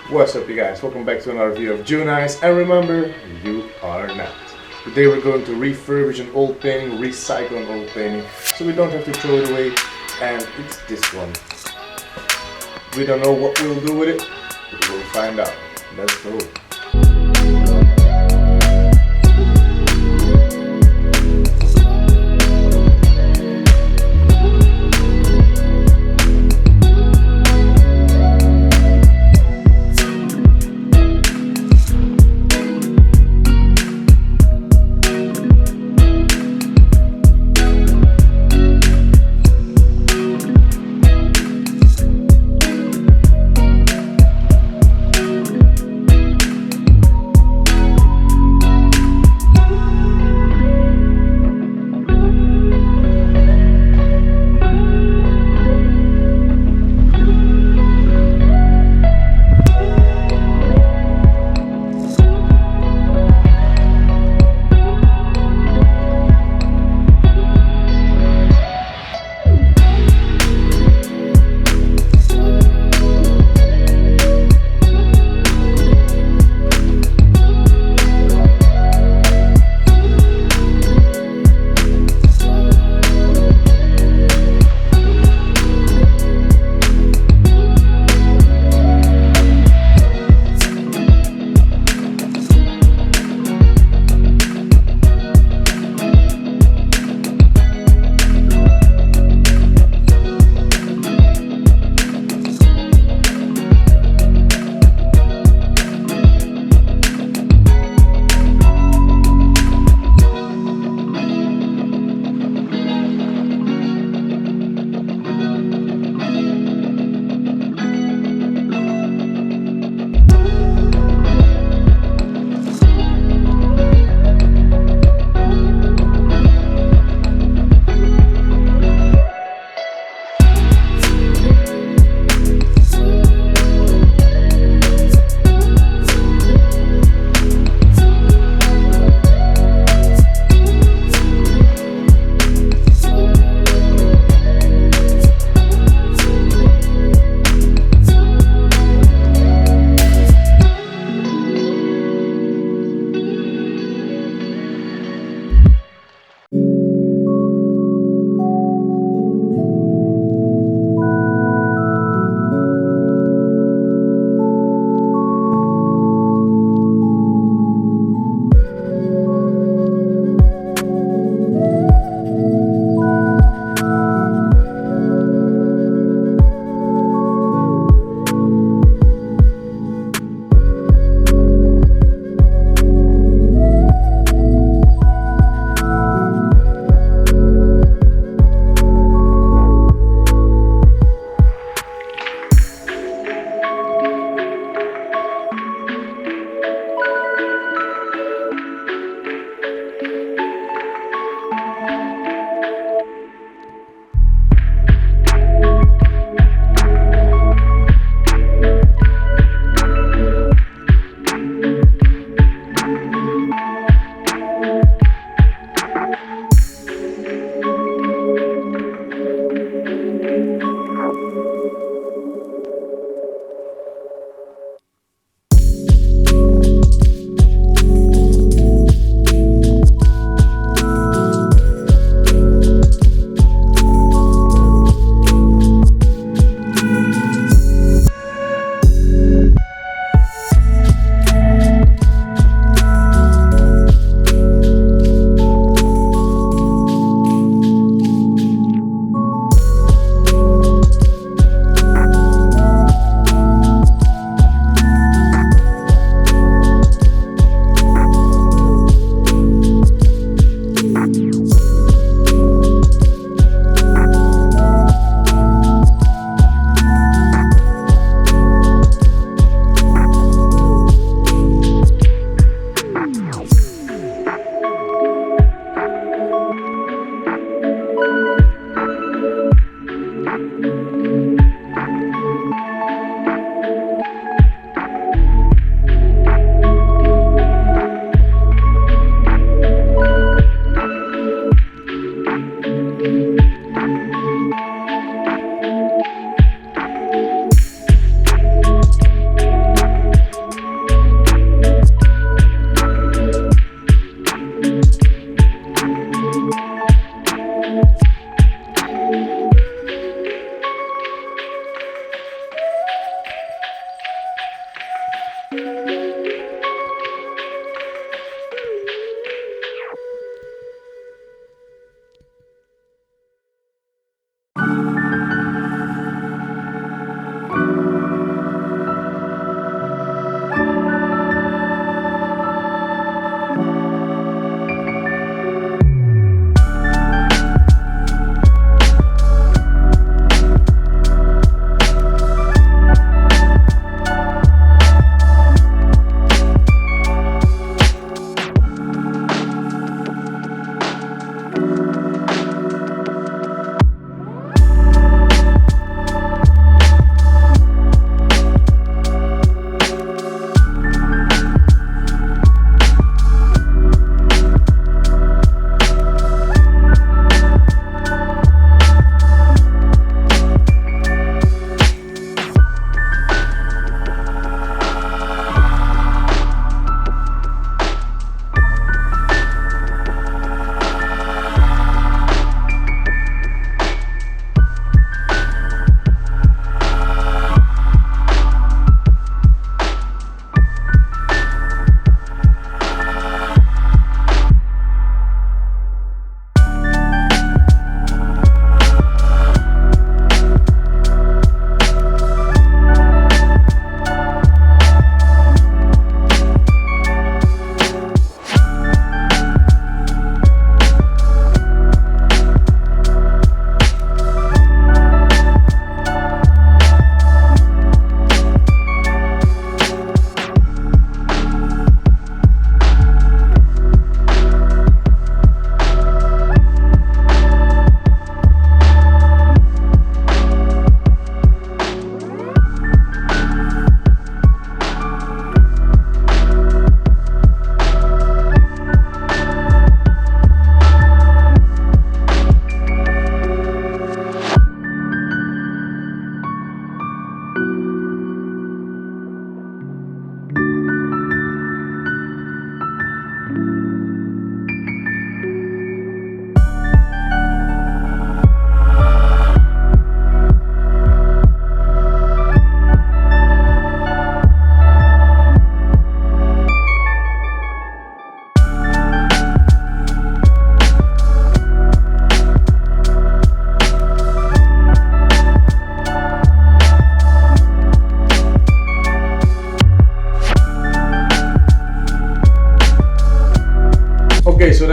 What's up you guys, welcome back to another video of Junice, and remember, you are not. Today we're going to refurbish an old painting, recycle an old painting, so we don't have to throw it away, and it's this one. We don't know what we'll do with it, but we'll find out. Let's go.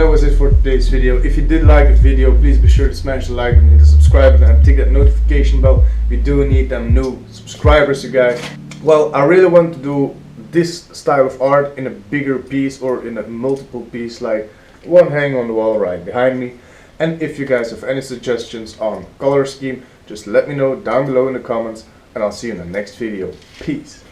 that was it for today's video. If you did like the video, please be sure to smash the like and hit the subscribe button and tick that notification bell. We do need them new subscribers, you guys. Well, I really want to do this style of art in a bigger piece or in a multiple piece, like one hanging on the wall right behind me. And if you guys have any suggestions on color scheme, just let me know down below in the comments, and I'll see you in the next video. Peace.